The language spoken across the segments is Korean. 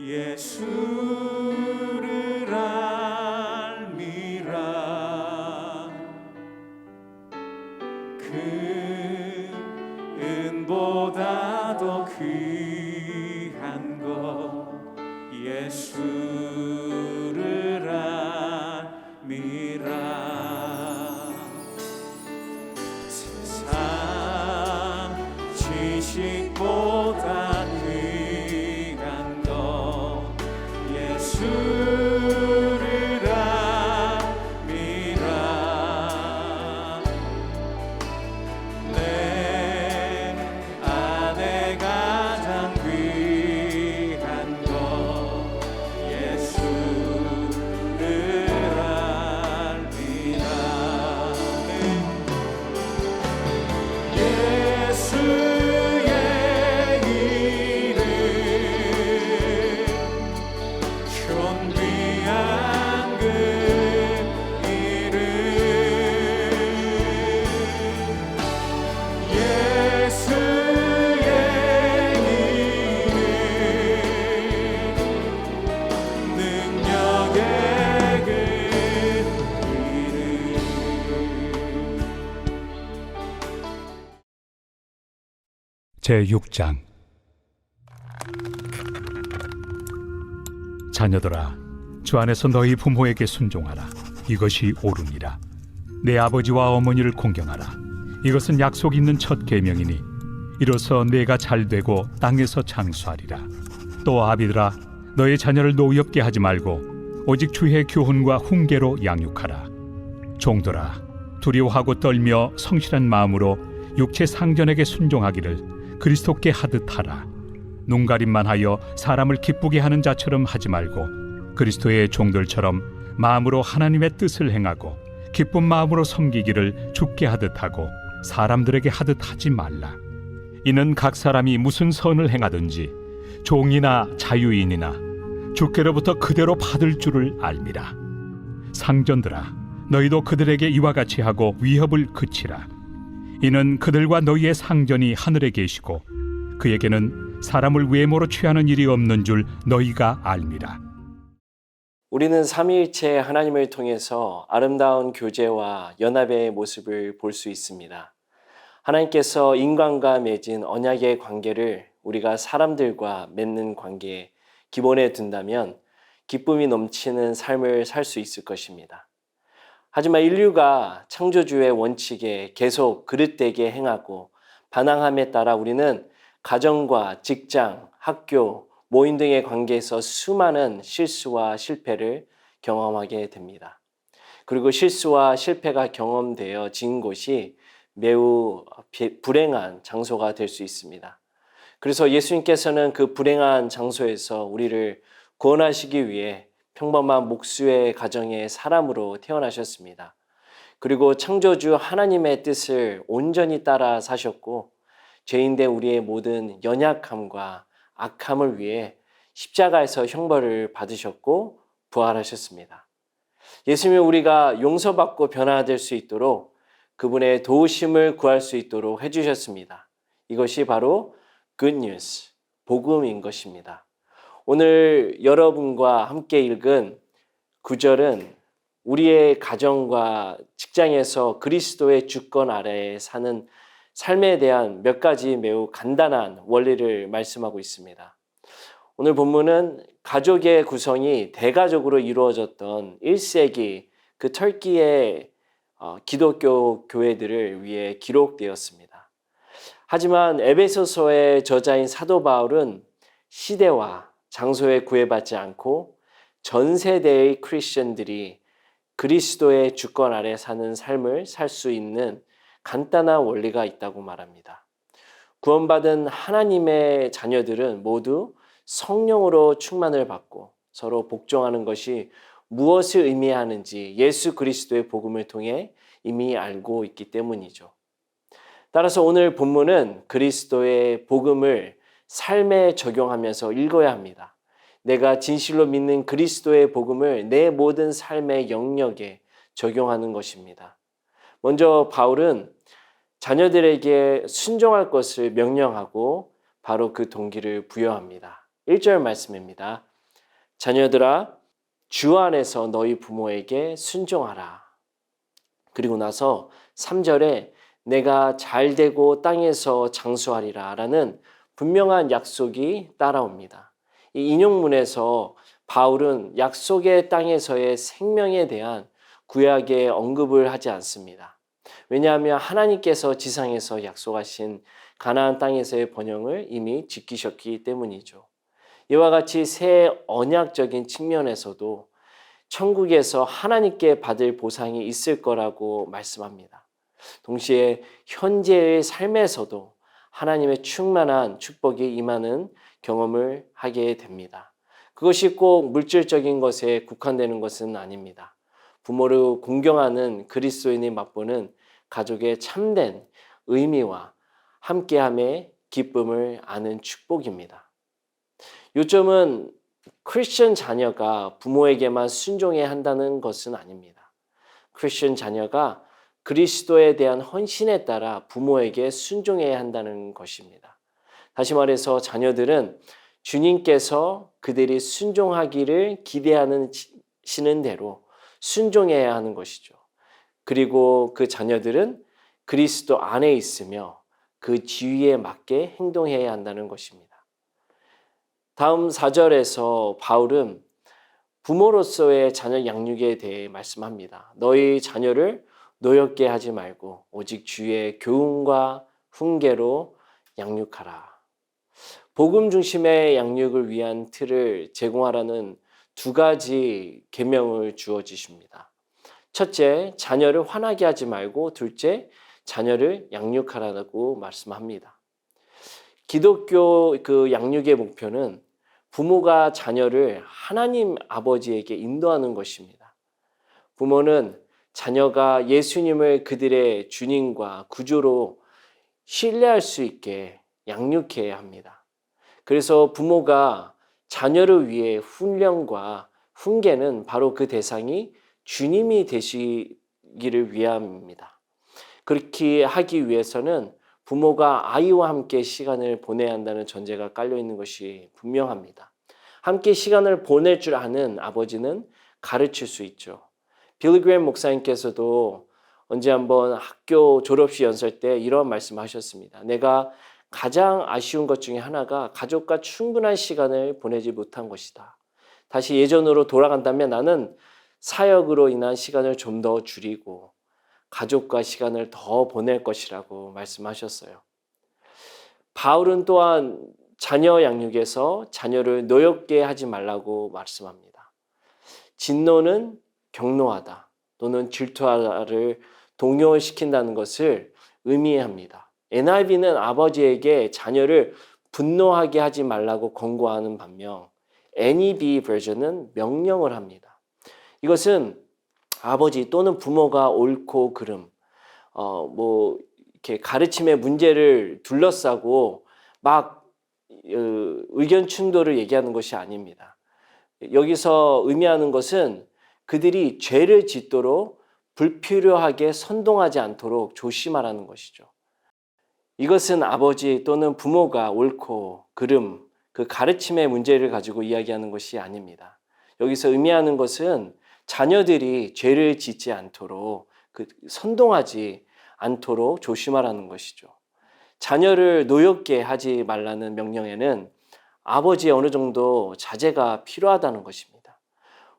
예수를 알미라. 그 은보다 더 귀한 것 예수를 알미라. 세상 지식보다 귀한 것 예수를 알미라. 내 안에 가장 귀한 것 예수를 알미라. 예수의 이름 존귀한 그 이름 예수의 이름 능력의 그 이름. 제6장. 자녀들아, 주 안에서 너희 부모에게 순종하라. 이것이 옳으니라. 내 아버지와 어머니를 공경하라. 이것은 약속 있는 첫 계명이니 이로써 내가 잘되고 땅에서 장수하리라. 또 아비들아, 너희 자녀를 노엽게 하지 말고 오직 주의 교훈과 훈계로 양육하라. 종들아, 두려워하고 떨며 성실한 마음으로 육체 상전에게 순종하기를 그리스도께 하듯 하라. 눈가림만 하여 사람을 기쁘게 하는 자처럼 하지 말고 그리스도의 종들처럼 마음으로 하나님의 뜻을 행하고 기쁜 마음으로 섬기기를 주께 하듯 하고 사람들에게 하듯 하지 말라. 이는 각 사람이 무슨 선을 행하든지 종이나 자유인이나 주께로부터 그대로 받을 줄을 알미라. 상전들아, 너희도 그들에게 이와 같이 하고 위협을 그치라. 이는 그들과 너희의 상전이 하늘에 계시고 그에게는 사람을 외모로 취하는 일이 없는 줄 너희가 알미라. 우리는 삼위일체 하나님을 통해서 아름다운 교제와 연합의 모습을 볼 수 있습니다. 하나님께서 인간과 맺은 언약의 관계를 우리가 사람들과 맺는 관계에 기본에 둔다면 기쁨이 넘치는 삶을 살 수 있을 것입니다. 하지만 인류가 창조주의 원칙에 계속 그릇되게 행하고 반항함에 따라 우리는 가정과 직장, 학교, 모임 등의 관계에서 수많은 실수와 실패를 경험하게 됩니다. 그리고 실수와 실패가 경험되어진 곳이 매우 불행한 장소가 될 수 있습니다. 그래서 예수님께서는 그 불행한 장소에서 우리를 구원하시기 위해 평범한 목수의 가정의 사람으로 태어나셨습니다. 그리고 창조주 하나님의 뜻을 온전히 따라 사셨고 죄인된 우리의 모든 연약함과 악함을 위해 십자가에서 형벌을 받으셨고 부활하셨습니다. 예수님은 우리가 용서받고 변화될 수 있도록 그분의 도우심을 구할 수 있도록 해주셨습니다. 이것이 바로 Good News, 복음인 것입니다. 오늘 여러분과 함께 읽은 구절은 우리의 가정과 직장에서 그리스도의 주권 아래에 사는 삶에 대한 몇 가지 매우 간단한 원리를 말씀하고 있습니다. 오늘 본문은 가족의 구성이 대가족으로 이루어졌던 1세기 그 터키의 기독교 교회들을 위해 기록되었습니다. 하지만 에베소서의 저자인 사도 바울은 시대와 장소에 구애받지 않고 전 세대의 크리스천들이 그리스도의 주권 아래 사는 삶을 살 수 있는 간단한 원리가 있다고 말합니다. 구원받은 하나님의 자녀들은 모두 성령으로 충만을 받고 서로 복종하는 것이 무엇을 의미하는지 예수 그리스도의 복음을 통해 이미 알고 있기 때문이죠. 따라서 오늘 본문은 그리스도의 복음을 삶에 적용하면서 읽어야 합니다. 내가 진실로 믿는 그리스도의 복음을 내 모든 삶의 영역에 적용하는 것입니다. 먼저 바울은 자녀들에게 순종할 것을 명령하고 바로 그 동기를 부여합니다. 1절 말씀입니다. 자녀들아, 주 안에서 너희 부모에게 순종하라. 그리고 나서 3절에 내가 잘되고 땅에서 장수하리라 라는 분명한 약속이 따라옵니다. 이 인용문에서 바울은 약속의 땅에서의 생명에 대한 구약의 언급을 하지 않습니다. 왜냐하면 하나님께서 지상에서 약속하신 가나안 땅에서의 번영을 이미 지키셨기 때문이죠. 이와 같이 새 언약적인 측면에서도 천국에서 하나님께 받을 보상이 있을 거라고 말씀합니다. 동시에 현재의 삶에서도 하나님의 충만한 축복이 임하는 경험을 하게 됩니다. 그것이 꼭 물질적인 것에 국한되는 것은 아닙니다. 부모를 공경하는 그리스도인이 맛보는 가족의 참된 의미와 함께함의 기쁨을 아는 축복입니다. 요점은 크리스천 자녀가 부모에게만 순종해야 한다는 것은 아닙니다. 크리스천 자녀가 그리스도에 대한 헌신에 따라 부모에게 순종해야 한다는 것입니다. 다시 말해서 자녀들은 주님께서 그들이 순종하기를 기대하시는 대로 순종해야 하는 것이죠. 그리고 그 자녀들은 그리스도 안에 있으며 그 지위에 맞게 행동해야 한다는 것입니다. 다음 4절에서 바울은 부모로서의 자녀 양육에 대해 말씀합니다. 너희 자녀를 노엽게 하지 말고 오직 주의 교훈과 훈계로 양육하라. 복음 중심의 양육을 위한 틀을 제공하라는 두 가지 계명을 주어 주십니다. 첫째, 자녀를 화나게 하지 말고 둘째, 자녀를 양육하라고 말씀합니다. 기독교 그 양육의 목표는 부모가 자녀를 하나님 아버지에게 인도하는 것입니다. 부모는 자녀가 예수님을 그들의 주님과 구주로 신뢰할 수 있게 양육해야 합니다. 그래서 부모가 자녀를 위해 훈련과 훈계는 바로 그 대상이 주님이 되시기를 위함입니다. 그렇게 하기 위해서는 부모가 아이와 함께 시간을 보내야 한다는 전제가 깔려 있는 것이 분명합니다. 함께 시간을 보낼 줄 아는 아버지는 가르칠 수 있죠. 빌리 그레이엄 목사님께서도 언제 한번 학교 졸업식 연설 때 이런 말씀하셨습니다. 내가 가장 아쉬운 것 중에 하나가 가족과 충분한 시간을 보내지 못한 것이다. 다시 예전으로 돌아간다면 나는 사역으로 인한 시간을 좀 더 줄이고 가족과 시간을 더 보낼 것이라고 말씀하셨어요. 바울은 또한 자녀 양육에서 자녀를 노엽게 하지 말라고 말씀합니다. 진노는 경노하다 또는 질투하다를 동요시킨다는 것을 의미합니다. NIV는 아버지에게 자녀를 분노하게 하지 말라고 권고하는 반면 NEB 버전은 명령을 합니다. 이것은 아버지 또는 부모가 옳고 그름, 이렇게 가르침의 문제를 둘러싸고 막 의견 충돌을 얘기하는 것이 아닙니다. 여기서 의미하는 것은 그들이 죄를 짓도록 불필요하게 선동하지 않도록 조심하라는 것이죠. 이것은 아버지 또는 부모가 옳고 그름, 그 가르침의 문제를 가지고 이야기하는 것이 아닙니다. 여기서 의미하는 것은 자녀들이 죄를 짓지 않도록 선동하지 않도록 조심하라는 것이죠. 자녀를 노엽게 하지 말라는 명령에는 아버지의 어느 정도 자제가 필요하다는 것입니다.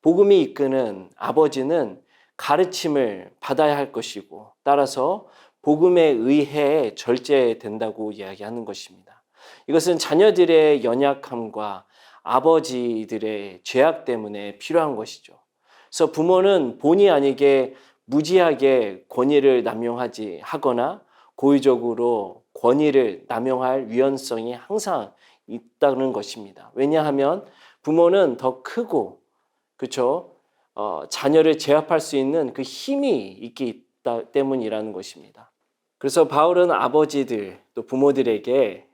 복음이 이끄는 아버지는 가르침을 받아야 할 것이고 따라서 복음에 의해 절제된다고 이야기하는 것입니다. 이것은 자녀들의 연약함과 아버지들의 죄악 때문에 필요한 것이죠. 그래서 부모는 본의 아니게 무지하게 권위를 남용하지 하거나 고의적으로 권위를 남용할 위헌성이 항상 있다는 것입니다. 왜냐하면 부모는 더 크고 그렇죠? 자녀를 제압할 수 있는 그 힘이 있기 때문이라는 것입니다. 그래서 바울은 아버지들 또 부모들에게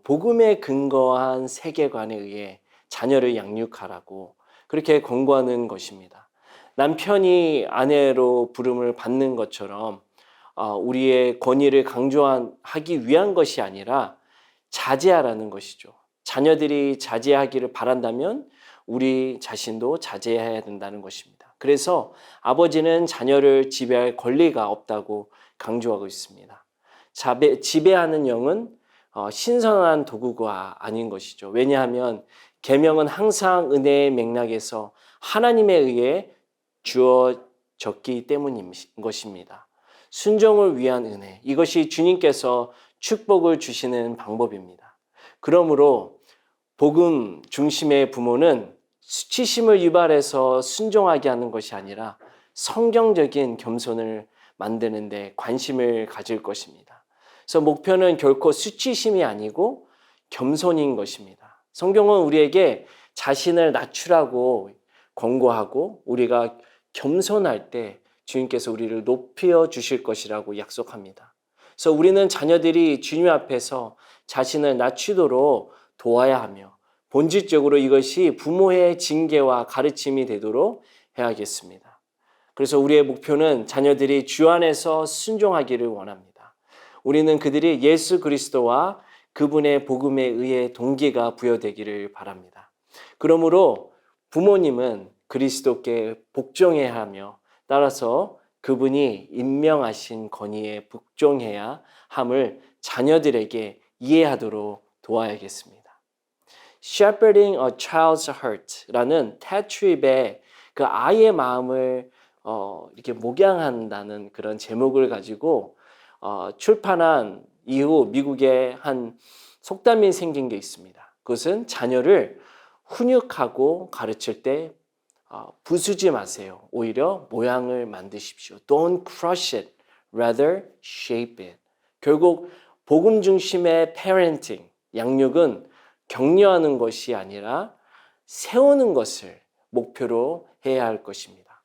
복음에 근거한 세계관에 의해 자녀를 양육하라고 그렇게 권고하는 것입니다. 남편이 아내로 부름을 받는 것처럼 우리의 권위를 강조하기 위한 것이 아니라 자제하라는 것이죠. 자녀들이 자제하기를 바란다면 우리 자신도 자제해야 된다는 것입니다. 그래서 아버지는 자녀를 지배할 권리가 없다고 강조하고 있습니다. 지배하는 영은 신선한 도구가 아닌 것이죠. 왜냐하면 계명은 항상 은혜의 맥락에서 하나님에 의해 주어졌기 때문인 것입니다. 순종을 위한 은혜, 이것이 주님께서 축복을 주시는 방법입니다. 그러므로 복음 중심의 부모는 수치심을 유발해서 순종하게 하는 것이 아니라 성경적인 겸손을 만드는 데 관심을 가질 것입니다. 그래서 목표는 결코 수치심이 아니고 겸손인 것입니다. 성경은 우리에게 자신을 낮추라고 권고하고 우리가 겸손할 때 주님께서 우리를 높여 주실 것이라고 약속합니다. 그래서 우리는 자녀들이 주님 앞에서 자신을 낮추도록 도와야 하며 본질적으로 이것이 부모의 징계와 가르침이 되도록 해야겠습니다. 그래서 우리의 목표는 자녀들이 주 안에서 순종하기를 원합니다. 우리는 그들이 예수 그리스도와 그분의 복음에 의해 동기가 부여되기를 바랍니다. 그러므로 부모님은 그리스도께 복종해야 하며 따라서 그분이 임명하신 권위에 복종해야 함을 자녀들에게 이해하도록 도와야겠습니다. Shepherding a Child's Heart라는 텟 트립의 그 아이의 마음을 이렇게 목양한다는 그런 제목을 가지고 출판한 이후 미국에 한 속담이 생긴 게 있습니다. 그것은 자녀를 훈육하고 가르칠 때 부수지 마세요. 오히려 모양을 만드십시오. Don't crush it, rather shape it. 결국 복음 중심의 parenting, 양육은 격려하는 것이 아니라 세우는 것을 목표로 해야 할 것입니다.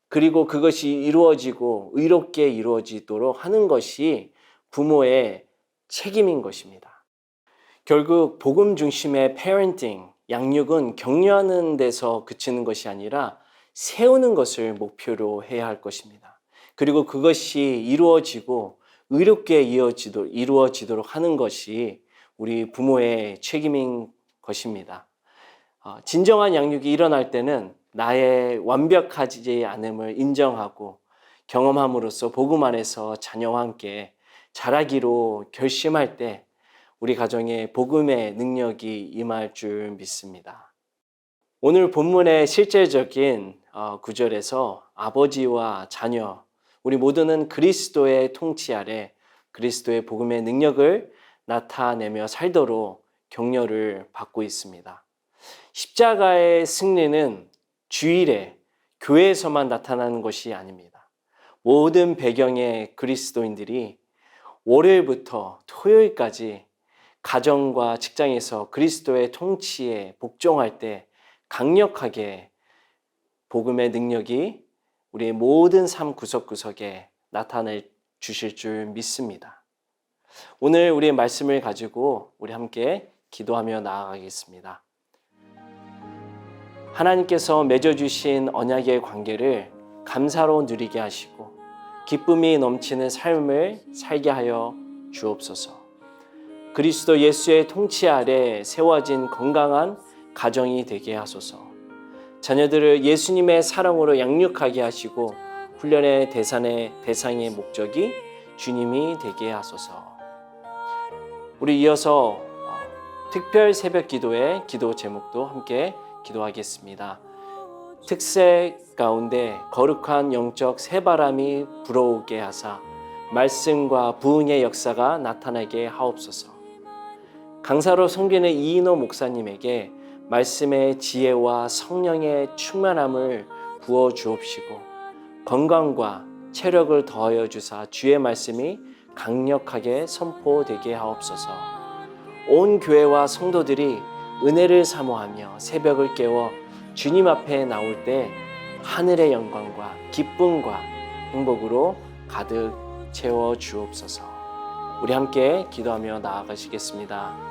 그리고 그것이 이루어지고 의롭게 이루어지도록 하는 것이 부모의 책임인 것입니다. 결국 복음 중심의 parenting, 양육은 격려하는 데서 그치는 것이 아니라 세우는 것을 목표로 해야 할 것입니다. 그리고 그것이 이루어지고 의롭게 이루어지도록 하는 것이 우리 부모의 책임인 것입니다. 진정한 양육이 일어날 때는 나의 완벽하지 않음을 인정하고 경험함으로써 복음 안에서 자녀와 함께 자라기로 결심할 때 우리 가정에 복음의 능력이 임할 줄 믿습니다. 오늘 본문의 실제적인 구절에서 아버지와 자녀, 우리 모두는 그리스도의 통치 아래 그리스도의 복음의 능력을 나타내며 살도록 격려를 받고 있습니다. 십자가의 승리는 주일에 교회에서만 나타나는 것이 아닙니다. 모든 배경의 그리스도인들이 월요일부터 토요일까지 가정과 직장에서 그리스도의 통치에 복종할 때 강력하게 복음의 능력이 우리의 모든 삶 구석구석에 나타내 주실 줄 믿습니다. 오늘 우리의 말씀을 가지고 우리 함께 기도하며 나아가겠습니다. 하나님께서 맺어주신 언약의 관계를 감사로 누리게 하시고 기쁨이 넘치는 삶을 살게 하여 주옵소서. 그리스도 예수의 통치 아래 세워진 건강한 가정이 되게 하소서. 자녀들을 예수님의 사랑으로 양육하게 하시고 훈련의 대상의 목적이 주님이 되게 하소서. 우리 이어서 특별 새벽 기도의 기도 제목도 함께 기도하겠습니다. 특색 가운데 거룩한 영적 새바람이 불어오게 하사 말씀과 부흥의 역사가 나타나게 하옵소서. 강사로 섬기는 이인호 목사님에게 말씀의 지혜와 성령의 충만함을 부어 주옵시고 건강과 체력을 더하여 주사 주의 말씀이 강력하게 선포되게 하옵소서. 온 교회와 성도들이 은혜를 사모하며 새벽을 깨워 주님 앞에 나올 때 하늘의 영광과 기쁨과 행복으로 가득 채워 주옵소서. 우리 함께 기도하며 나아가시겠습니다.